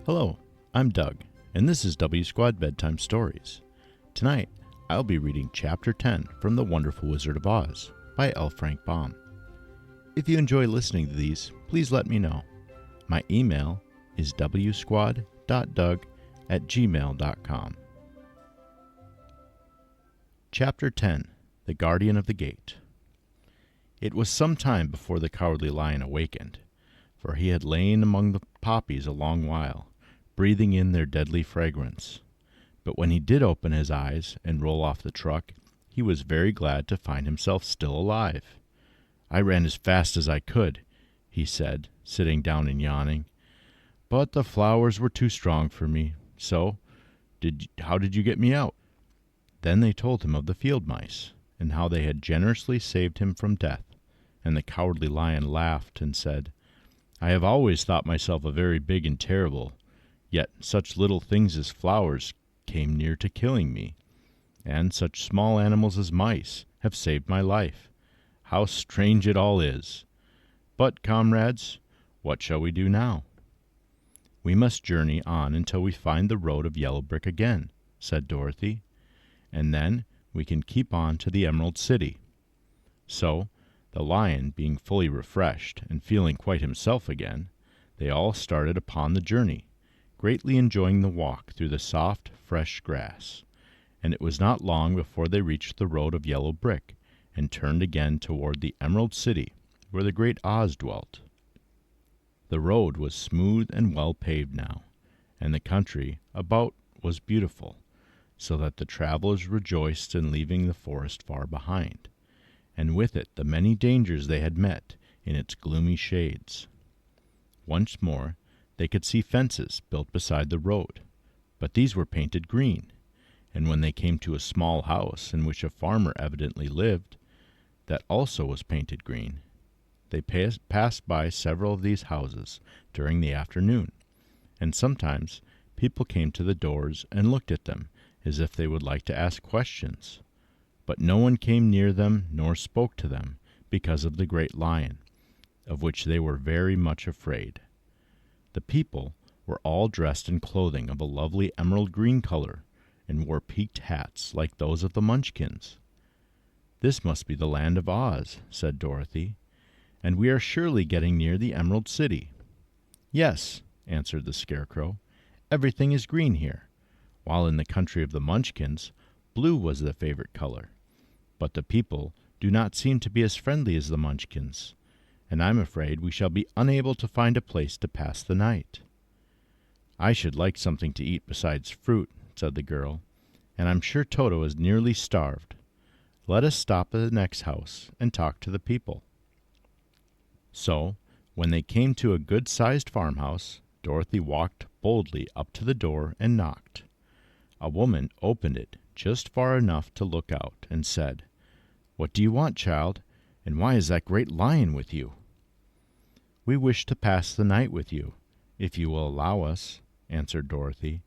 Hello, I'm Doug, and this is W Squad Bedtime Stories. Tonight, I'll be reading Chapter 10 from The Wonderful Wizard of Oz by L. Frank Baum. If you enjoy listening to these, please let me know. My email is wsquad.doug@gmail.com. Chapter 10, The Guardian of the Gate. It was some time before the Cowardly Lion awakened, for he had lain among the poppies a long while, breathing in their deadly fragrance. But when he did open his eyes and roll off the truck, he was very glad to find himself still alive. "I ran as fast as I could," he said, sitting down and yawning. "But the flowers were too strong for me. So, how did you get me out?" Then they told him of the field mice, and how they had generously saved him from death. And the Cowardly Lion laughed and said, "I have always thought myself a very big and terrible, yet such little things as flowers came near to killing me, and such small animals as mice have saved my life. How strange it all is! But, comrades, what shall we do now?" "We must journey on until we find the road of yellow brick again," said Dorothy, "and then we can keep on to the Emerald City." So, the lion being fully refreshed and feeling quite himself again, they all started upon the journey, greatly enjoying the walk through the soft, fresh grass. And it was not long before they reached the road of yellow brick and turned again toward the Emerald City, where the great Oz dwelt. The road was smooth and well paved now, and the country about was beautiful, so that the travelers rejoiced in leaving the forest far behind, and with it the many dangers they had met in its gloomy shades. Once more they could see fences built beside the road, but these were painted green, and when they came to a small house in which a farmer evidently lived, that also was painted green. They passed by several of these houses during the afternoon, and sometimes people came to the doors and looked at them as if they would like to ask questions. But no one came near them nor spoke to them because of the great lion, of which they were very much afraid. The people were all dressed in clothing of a lovely emerald green color, and wore peaked hats like those of the Munchkins. "This must be the land of Oz," said Dorothy, "and we are surely getting near the Emerald City." "Yes," answered the Scarecrow, "everything is green here, while in the country of the Munchkins, blue was the favorite color. But the people do not seem to be as friendly as the Munchkins, and I'm afraid we shall be unable to find a place to pass the night." "I should like something to eat besides fruit," said the girl, "and I'm sure Toto is nearly starved. Let us stop at the next house and talk to the people." So, when they came to a good-sized farmhouse, Dorothy walked boldly up to the door and knocked. A woman opened it just far enough to look out and said, "What do you want, child, and why is that great lion with you?" "We wish to pass the night with you, if you will allow us," answered Dorothy,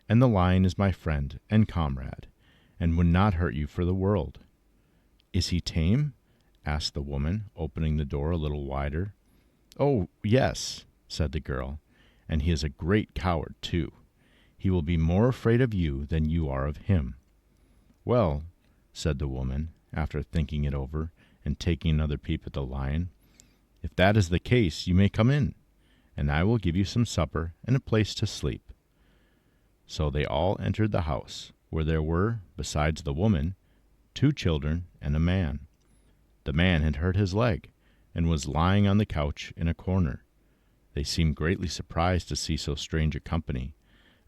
"and the lion is my friend and comrade, and would not hurt you for the world." "Is he tame?" asked the woman, opening the door a little wider. "Oh, yes," said the girl, "and he is a great coward, too. He will be more afraid of you than you are of him." "Well," said the woman, after thinking it over and taking another peep at the lion, "if that is the case, you may come in, and I will give you some supper and a place to sleep." So they all entered the house, where there were, besides the woman, 2 children and a man. The man had hurt his leg, and was lying on the couch in a corner. They seemed greatly surprised to see so strange a company,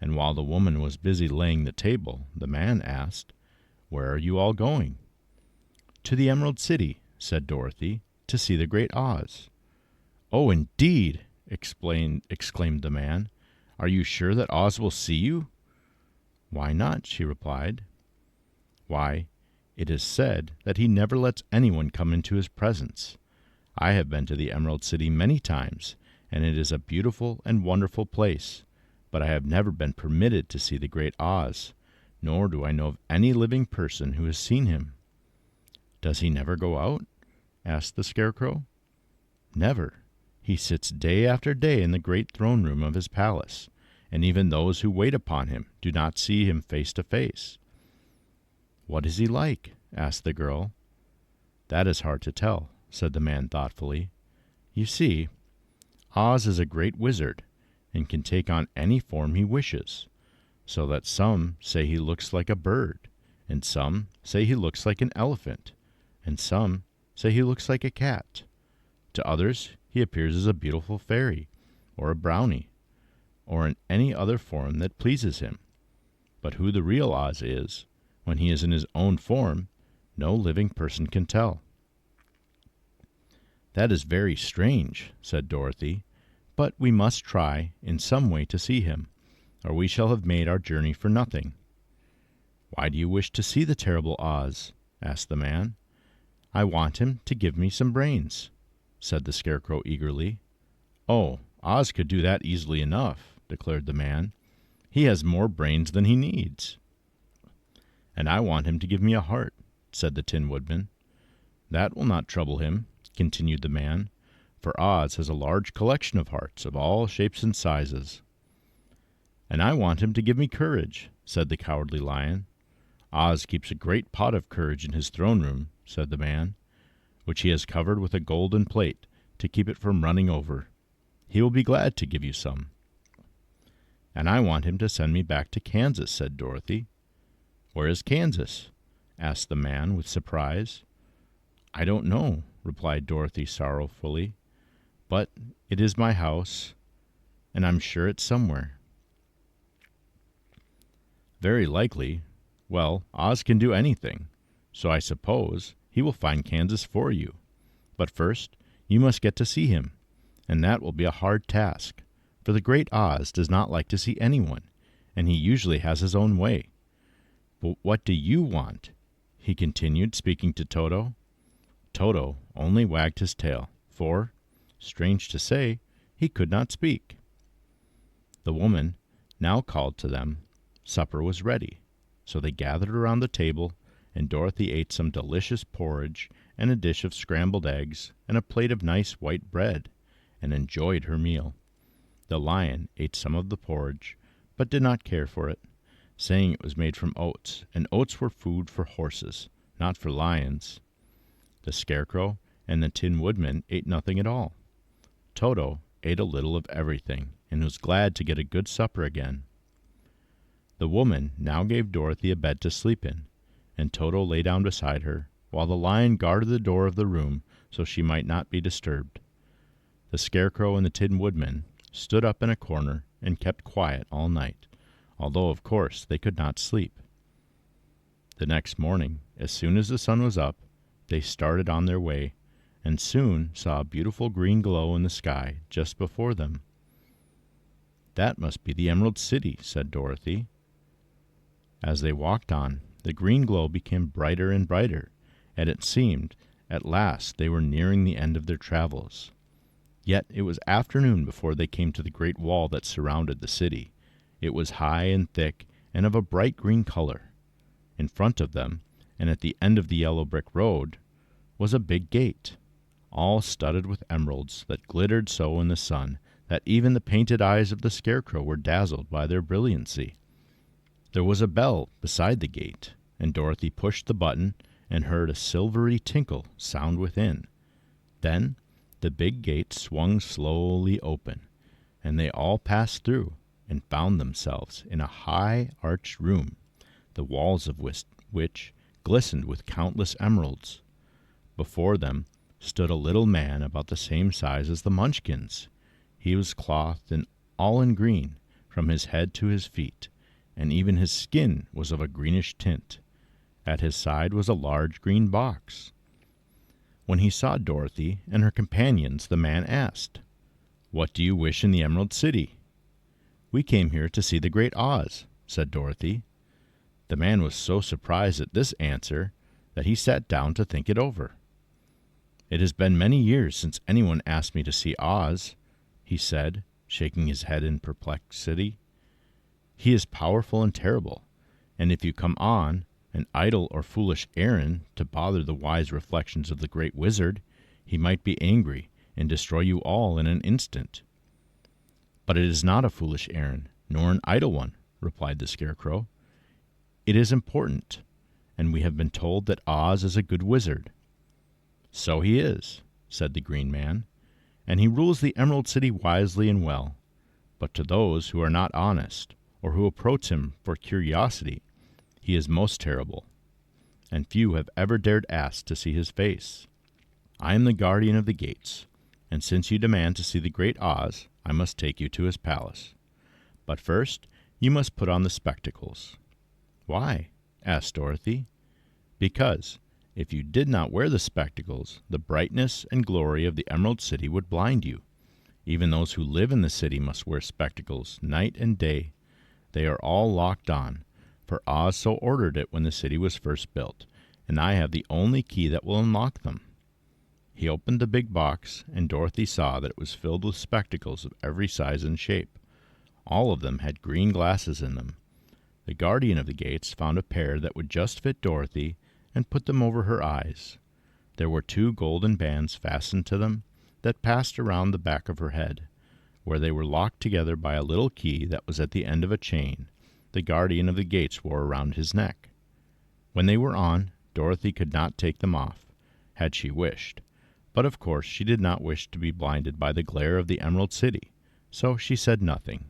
and while the woman was busy laying the table, the man asked, "Where are you all going?" "To the Emerald City," said Dorothy, "to see the great Oz." "Oh, indeed!" exclaimed the man. "Are you sure that Oz will see you?" "Why not?" she replied. "Why, it is said that he never lets anyone come into his presence. I have been to the Emerald City many times, and it is a beautiful and wonderful place, but I have never been permitted to see the great Oz, nor do I know of any living person who has seen him." "Does he never go out?" asked the Scarecrow. "Never. He sits day after day in the great throne room of his palace, and even those who wait upon him do not see him face to face." "What is he like?" asked the girl. "That is hard to tell," said the man thoughtfully. "You see, Oz is a great wizard, and can take on any form he wishes, so that some say he looks like a bird, and some say he looks like an elephant, and some say he looks like a cat. To others he appears as a beautiful fairy, or a brownie, or in any other form that pleases him. But who the real Oz is, when he is in his own form, no living person can tell." "That is very strange," said Dorothy, "but we must try in some way to see him, or we shall have made our journey for nothing." "Why do you wish to see the terrible Oz?" asked the man. "I want him to give me some brains," said the Scarecrow eagerly. "Oh, Oz could do that easily enough," declared the man. "He has more brains than he needs." "And I want him to give me a heart," said the Tin Woodman. "That will not trouble him," continued the man, "for Oz has a large collection of hearts of all shapes and sizes." "And I want him to give me courage," said the Cowardly Lion. "Oz keeps a great pot of courage in his throne room," said the man, "which he has covered with a golden plate to keep it from running over. He will be glad to give you some." "And I want him to send me back to Kansas," said Dorothy. "Where is Kansas?" asked the man with surprise. "I don't know," replied Dorothy sorrowfully, "but it is my house, and I'm sure it's somewhere." "Very likely. Well, Oz can do anything, so I suppose he will find Kansas for you. But first you must get to see him, and that will be a hard task, for the great Oz does not like to see anyone, and he usually has his own way. But what do you want?" he continued, speaking to Toto. Toto only wagged his tail, for, strange to say, he could not speak. The woman now called to them. Supper was ready, so they gathered around the table, and Dorothy ate some delicious porridge and a dish of scrambled eggs and a plate of nice white bread, and enjoyed her meal. The lion ate some of the porridge, but did not care for it, saying it was made from oats, and oats were food for horses, not for lions. The Scarecrow and the Tin Woodman ate nothing at all. Toto ate a little of everything, and was glad to get a good supper again. The woman now gave Dorothy a bed to sleep in, and Toto lay down beside her, while the lion guarded the door of the room so she might not be disturbed. The Scarecrow and the Tin Woodman stood up in a corner and kept quiet all night, although of course they could not sleep. The next morning, as soon as the sun was up, they started on their way, and soon saw a beautiful green glow in the sky just before them. "That must be the Emerald City," said Dorothy. As they walked on, the green glow became brighter and brighter, and it seemed at last they were nearing the end of their travels. Yet it was afternoon before they came to the great wall that surrounded the city. It was high and thick and of a bright green color. In front of them, and at the end of the yellow brick road, was a big gate, all studded with emeralds that glittered so in the sun that even the painted eyes of the Scarecrow were dazzled by their brilliancy. There was a bell beside the gate, and Dorothy pushed the button and heard a silvery tinkle sound within. Then the big gate swung slowly open, and they all passed through and found themselves in a high arched room, the walls of which glistened with countless emeralds. Before them stood a little man about the same size as the Munchkins. He was clothed all in green, from his head to his feet, and even his skin was of a greenish tint. At his side was a large green box. When he saw Dorothy and her companions, the man asked, "What do you wish in the Emerald City?" "We came here to see the great Oz," said Dorothy. The man was so surprised at this answer that he sat down to think it over. "It has been many years since anyone asked me to see Oz," he said, shaking his head in perplexity. "He is powerful and terrible, and if you come on an idle or foolish errand to bother the wise reflections of the great wizard, he might be angry and destroy you all in an instant. But it is not a foolish errand, "Nor an idle one," replied the Scarecrow. "It is important, and we have been told that Oz is a good wizard." "So he is," said the Green Man, "and he rules the Emerald City wisely and well. But to those who are not honest, or who approach him for curiosity, he is most terrible, and few have ever dared ask to see his face. I am the guardian of the gates, and since you demand to see the great Oz, I must take you to his palace. But first you must put on the spectacles." "Why?" asked Dorothy. "Because, if you did not wear the spectacles, the brightness and glory of the Emerald City would blind you. Even those who live in the city must wear spectacles night and day. They are all locked on, for Oz so ordered it when the city was first built, and I have the only key that will unlock them." He opened the big box, and Dorothy saw that it was filled with spectacles of every size and shape. All of them had green glasses in them. The guardian of the gates found a pair that would just fit Dorothy and put them over her eyes. There were 2 golden bands fastened to them that passed around the back of her head, where they were locked together by a little key that was at the end of a chain the guardian of the gates wore around his neck. When they were on, Dorothy could not take them off, had she wished, but of course she did not wish to be blinded by the glare of the Emerald City, so she said nothing.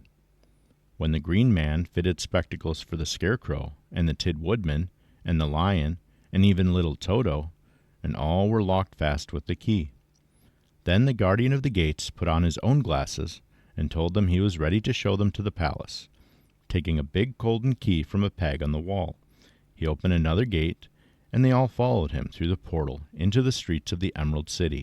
When the Green Man fitted spectacles for the Scarecrow and the Tin Woodman and the Lion and even little Toto, and all were locked fast with the key. Then the guardian of the gates put on his own glasses and told them he was ready to show them to the palace. Taking a big golden key from a peg on the wall, he opened another gate, and they all followed him through the portal into the streets of the Emerald City.